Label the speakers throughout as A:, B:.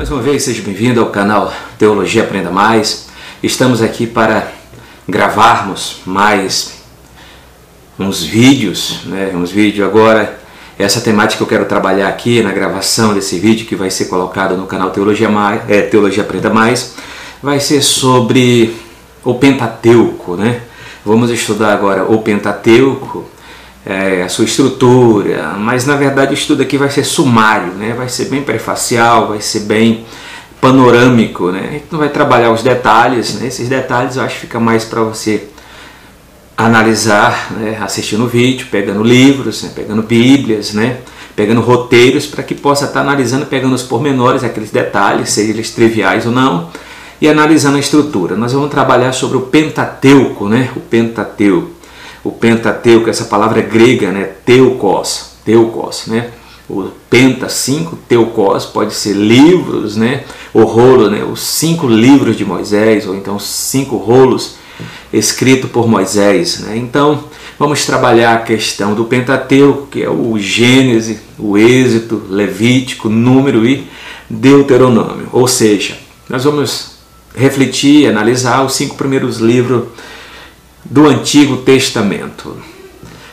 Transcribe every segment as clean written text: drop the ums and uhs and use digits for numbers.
A: Mais uma vez, seja bem-vindo ao canal Teologia Aprenda Mais. Estamos aqui para gravarmos mais uns vídeos, agora. Essa temática que eu quero trabalhar aqui na gravação desse vídeo, que vai ser colocado no canal Teologia Aprenda Mais, vai ser sobre o Pentateuco, né? Vamos estudar agora o Pentateuco, a sua estrutura, mas na verdade o estudo aqui vai ser sumário, né? Vai ser bem prefacial, vai ser bem panorâmico, né? A gente não vai trabalhar os detalhes, né? Esses detalhes eu acho que fica mais para você analisar, né? Assistindo o vídeo, pegando livros, né? Pegando bíblias, né? Pegando roteiros, para que possa estar analisando, pegando os pormenores, aqueles detalhes, sejam eles triviais ou não, e analisando a estrutura. Nós vamos trabalhar sobre o Pentateuco, né? O Pentateuco. O Pentateuco, essa palavra grega, né? Teukos, né? O penta, 5, teukos, pode ser livros, né? O rolo, né? Os 5 livros de Moisés, ou então os 5 rolos escritos por Moisés, né? Então, vamos trabalhar a questão do Pentateuco, que é o Gênesis, o Êxodo, Levítico, Número e Deuteronômio. Ou seja, nós vamos refletir e analisar os 5 primeiros livros do Antigo Testamento.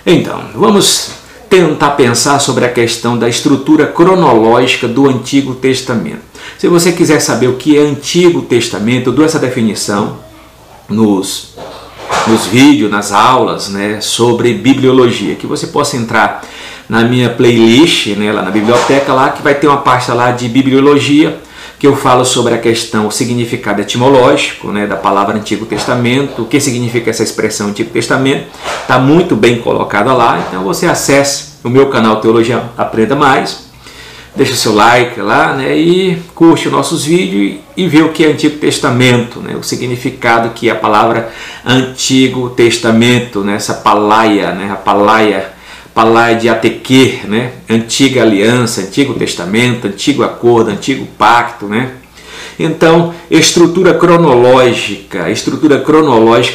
A: Então, vamos tentar pensar sobre a questão da estrutura cronológica do Antigo Testamento. Se você quiser saber o que é Antigo Testamento, eu dou essa definição nos vídeos, nas aulas, né, sobre bibliologia, que você possa entrar na minha playlist, né, lá na biblioteca, lá que vai ter uma pasta lá de bibliologia, que eu falo sobre a questão, o significado etimológico, né, da palavra Antigo Testamento, o que significa essa expressão Antigo Testamento, está muito bem colocada lá. Então você acesse o meu canal Teologia Aprenda Mais, deixa o seu like lá, né, e curte os nossos vídeos e vê o que é Antigo Testamento, né, o significado que é a palavra Antigo Testamento, né, essa palaia, né, a palaia de Ateque, né? Antiga aliança, Antigo Testamento, Antigo acordo, Antigo pacto, né? Então, estrutura cronológica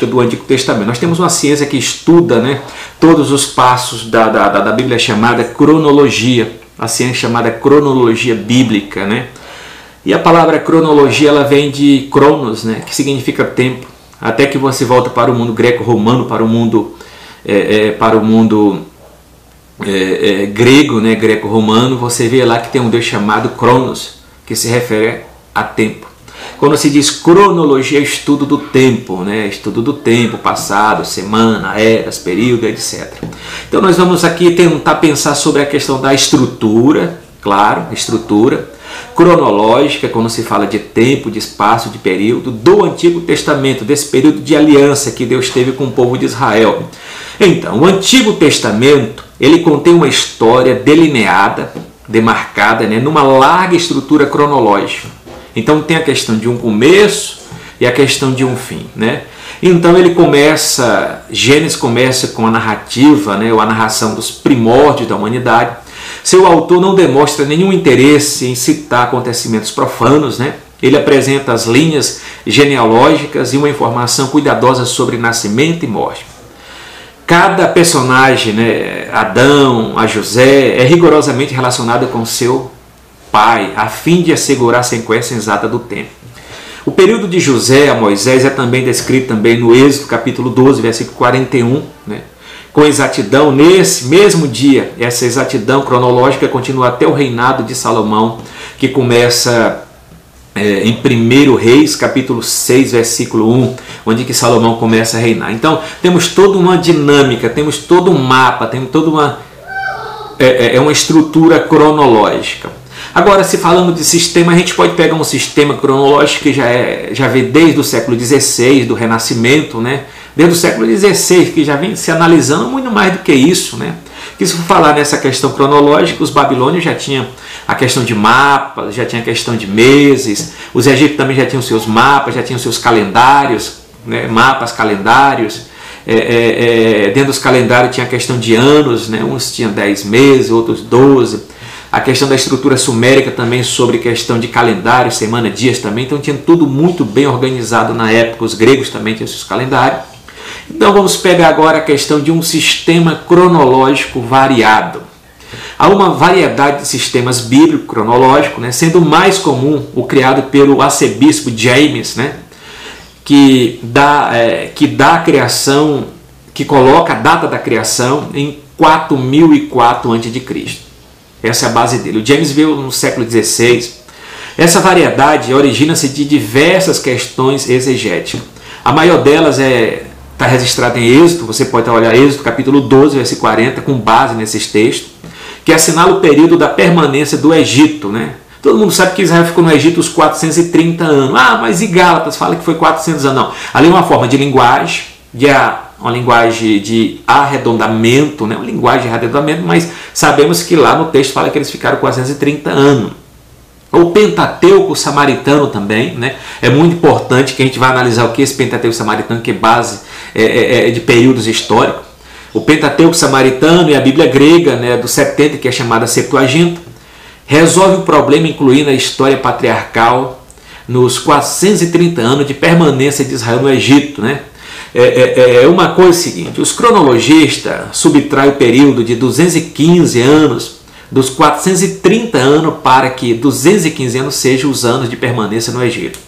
A: do Antigo Testamento. Nós temos uma ciência que estuda, né, todos os passos da Bíblia, chamada cronologia, a ciência chamada cronologia bíblica, né? E a palavra cronologia, ela vem de cronos, né, que significa tempo. Até que você volta para o mundo greco-romano, para o mundo grego, né, greco-romano, você vê lá que tem um Deus chamado Cronos, que se refere a tempo. Quando se diz cronologia, é estudo do tempo, né, estudo do tempo, passado, semana, eras, período, etc. Então nós vamos aqui tentar pensar sobre a questão da estrutura, claro, estrutura cronológica, quando se fala de tempo, de espaço, de período, do Antigo Testamento, desse período de aliança que Deus teve com o povo de Israel. Então, o Antigo Testamento, ele contém uma história delineada, demarcada, né, numa larga estrutura cronológica. Então tem a questão de um começo e a questão de um fim, né? Então Gênesis começa com a narrativa, né, ou a narração dos primórdios da humanidade. Seu autor não demonstra nenhum interesse em citar acontecimentos profanos, né? Ele apresenta as linhas genealógicas e uma informação cuidadosa sobre nascimento e morte. Cada personagem, né, Adão, a José, é rigorosamente relacionado com seu pai, a fim de assegurar a sequência exata do tempo. O período de José a Moisés é também descrito também no Êxodo, capítulo 12, versículo 41, né? Com exatidão, nesse mesmo dia, essa exatidão cronológica continua até o reinado de Salomão, que começa em 1 Reis, capítulo 6, versículo 1, onde que Salomão começa a reinar. Então, temos toda uma dinâmica, temos todo um mapa, temos toda uma estrutura cronológica. Agora, se falando de sistema, a gente pode pegar um sistema cronológico que já vem desde o século XVI, do Renascimento, né? Desde o século XVI, que já vem se analisando muito mais do que isso, né? Que se for falar nessa questão cronológica, os babilônios já tinham a questão de mapas, já tinha a questão de meses, os egípcios também já tinham seus mapas, já tinham seus calendários, né? Mapas, calendários. Dentro dos calendários tinha a questão de anos, né? Uns tinham 10 meses, outros 12. A questão da estrutura sumérica também sobre questão de calendário, semana, dias também. Então tinha tudo muito bem organizado na época. Os gregos também tinham seus calendários. Então vamos pegar agora a questão de um sistema cronológico variado. Há uma variedade de sistemas bíblicos cronológicos, né, sendo mais comum o criado pelo arcebispo James, né, que dá a criação, que coloca a data da criação em 4004 a.C. Essa é a base dele. O James veio no século XVI. Essa variedade origina-se de diversas questões exegéticas. A maior delas está registrada em Êxodo, você pode olhar Êxodo capítulo 12, versículo 40, com base nesses textos, que assinala o período da permanência do Egito, né? Todo mundo sabe que Israel ficou no Egito os 430 anos. Ah, mas e Gálatas fala que foi 400 anos. Não. Ali é uma forma de linguagem, uma linguagem de arredondamento, né? Uma linguagem de arredondamento, mas sabemos que lá no texto fala que eles ficaram 430 anos. O Pentateuco samaritano também, né? É muito importante que a gente vá analisar o que é esse Pentateuco samaritano, que é base de períodos históricos. O Pentateuco samaritano e a Bíblia grega, né, do 70, que é chamada Septuaginta, resolve o problema incluindo a história patriarcal nos 430 anos de permanência de Israel no Egito, né? Uma coisa seguinte, os cronologistas subtraem o período de 215 anos dos 430 anos para que 215 anos sejam os anos de permanência no Egito.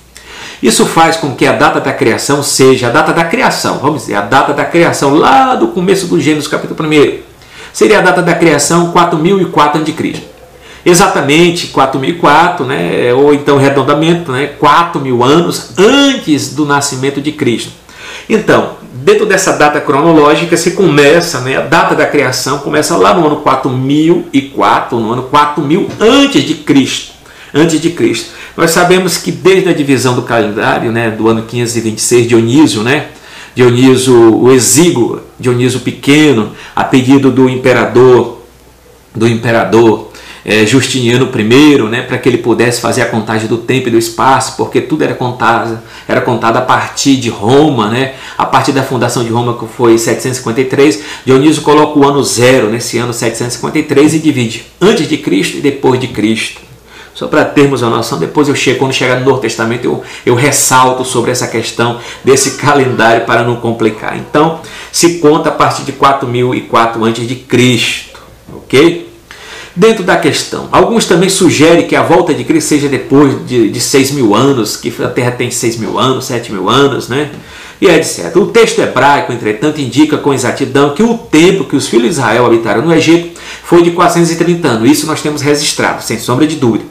A: Isso faz com que a data da criação seja a data da criação, vamos dizer, a data da criação lá do começo do Gênesis capítulo 1. Seria a data da criação 4004 a.C. Exatamente 4004, né, ou então redondamento, né, 4000 anos antes do nascimento de Cristo. Então, dentro dessa data cronológica se começa, né, a data da criação começa lá no ano 4004, no ano 4000 antes de Cristo. Nós sabemos que desde a divisão do calendário, né, do ano 526, Dionísio, né, Dionísio o Exíguo, Dionísio Pequeno, a pedido do imperador Justiniano I, né, para que ele pudesse fazer a contagem do tempo e do espaço, porque tudo era contado a partir de Roma, né, a partir da fundação de Roma, que foi 753. Dionísio coloca o ano zero nesse ano 753 e divide antes de Cristo e depois de Cristo. Só para termos uma noção, depois quando chegar no Novo Testamento eu ressalto sobre essa questão desse calendário para não complicar. Então, se conta a partir de 4004 a.C., ok? Dentro da questão, alguns também sugerem que a volta de Cristo seja depois de 6.000 anos, que a Terra tem 6.000 anos, 7.000 anos, né? E etc. O texto hebraico, entretanto, indica com exatidão que o tempo que os filhos de Israel habitaram no Egito foi de 430 anos. Isso nós temos registrado, sem sombra de dúvida.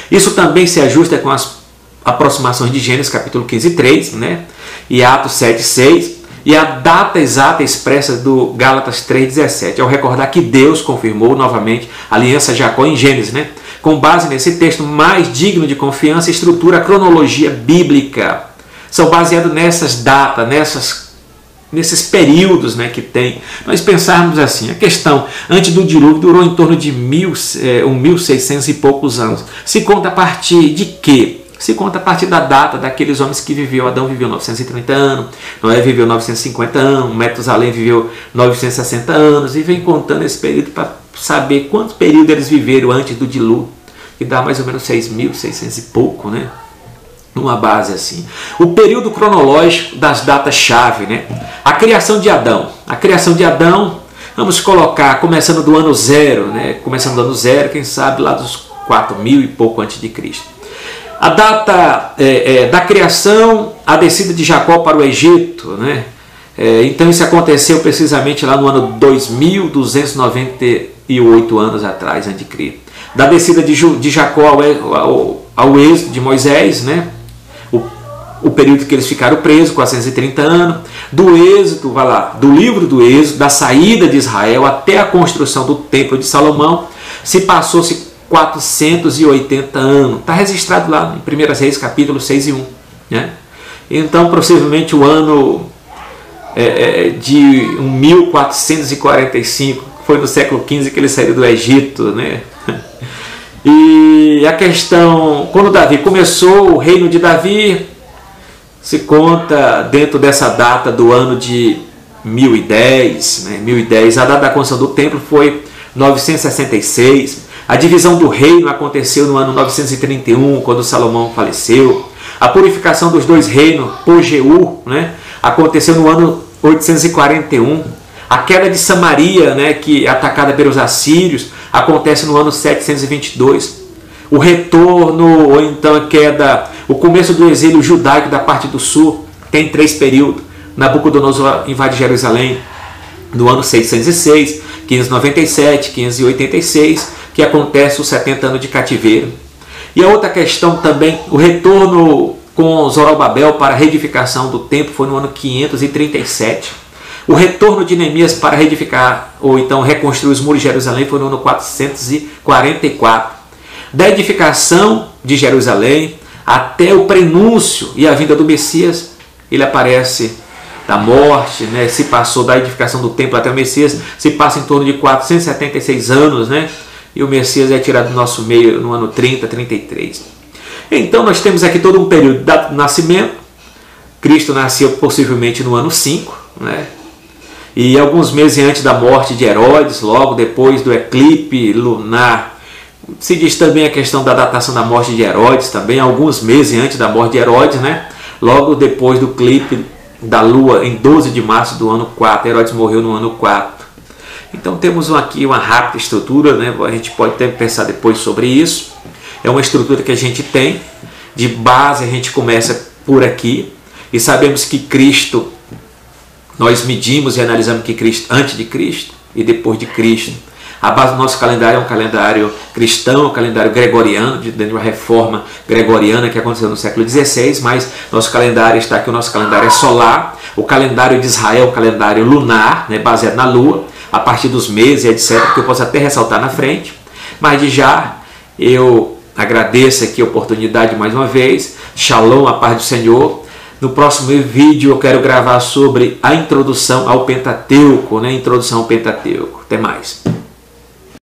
A: Isso também se ajusta com as aproximações de Gênesis capítulo 15, 3, né? E Atos 7, 6. E a data exata expressa do Gálatas 3,17, ao recordar que Deus confirmou novamente a aliança de Jacó em Gênesis, né? Com base nesse texto mais digno de confiança, estrutura a cronologia bíblica. São baseados nessas datas, nesses períodos, né, que tem. Nós pensarmos assim, a questão antes do dilúvio durou em torno de 1.600 e poucos anos. Se conta a partir de quê? Se conta a partir da data daqueles homens que viveu. Adão viveu 930 anos, Noé viveu 950 anos, Metusalém viveu 960 anos, e vem contando esse período para saber quanto período eles viveram antes do dilúvio, que dá mais ou menos 6.600 e pouco, né? Numa base assim. O período cronológico das datas-chave, né? A criação de Adão. A criação de Adão, vamos colocar, começando do ano zero, né? Começando do ano zero, quem sabe lá dos 4.000 e pouco antes de Cristo. A data da criação, a descida de Jacó para o Egito, né? Então isso aconteceu precisamente lá no ano 2.298 anos atrás, antes de Cristo. Da descida de Jacó ao êxodo de Moisés, né? O período que eles ficaram presos, 430 anos. Do êxodo, vai lá, do livro do êxodo, da saída de Israel até a construção do templo de Salomão, passou-se 480 anos. Está registrado lá em 1 Reis, capítulo 6 e 1. Né? Então, possivelmente o ano de 1445, foi no século XV que ele saiu do Egito. Né? E a questão, quando Davi começou, o reino de Davi se conta dentro dessa data do ano de 1010. Né? 1010. A data da construção do templo foi 966. A divisão do reino aconteceu no ano 931, quando Salomão faleceu. A purificação dos dois reinos, por Jeú, né, aconteceu no ano 841. A queda de Samaria, né, que atacada pelos assírios, acontece no ano 722. O retorno, ou então a queda, o começo do exílio judaico da parte do sul, tem 3 períodos. Nabucodonosor invade Jerusalém no ano 606, 597, 586, que acontece os 70 anos de cativeiro. E a outra questão também, o retorno com Zorobabel para a reedificação do templo foi no ano 537. O retorno de Neemias para reedificar, ou então reconstruir os muros de Jerusalém, foi no ano 444. Da edificação de Jerusalém até o prenúncio e a vinda do Messias, ele aparece da morte, né? Se passou da edificação do templo até o Messias, se passa em torno de 476 anos, né? E o Messias é tirado do nosso meio no ano 30, 33. Então nós temos aqui todo um período do nascimento. Cristo nasceu possivelmente no ano 5, né? E alguns meses antes da morte de Herodes, logo depois do eclipse lunar. Se diz também a questão da datação da morte de Herodes, também alguns meses antes da morte de Herodes, né? Logo depois do eclipse da lua, em 12 de março do ano 4, Herodes morreu no ano 4. Então temos aqui uma rápida estrutura, né? A gente pode até pensar depois sobre isso. É uma estrutura que a gente tem, de base a gente começa por aqui, e sabemos que Cristo, nós medimos e analisamos que Cristo, antes de Cristo e depois de Cristo. A base do nosso calendário é um calendário cristão, um calendário gregoriano, dentro de uma reforma gregoriana que aconteceu no século XVI, mas nosso calendário está aqui, o nosso calendário é solar, o calendário de Israel é um calendário lunar, né, baseado na lua, a partir dos meses, etc., que eu posso até ressaltar na frente, mas de já eu agradeço aqui a oportunidade mais uma vez, Shalom, a paz do Senhor. No próximo vídeo eu quero gravar sobre a introdução ao Pentateuco, né, introdução ao Pentateuco. Até mais.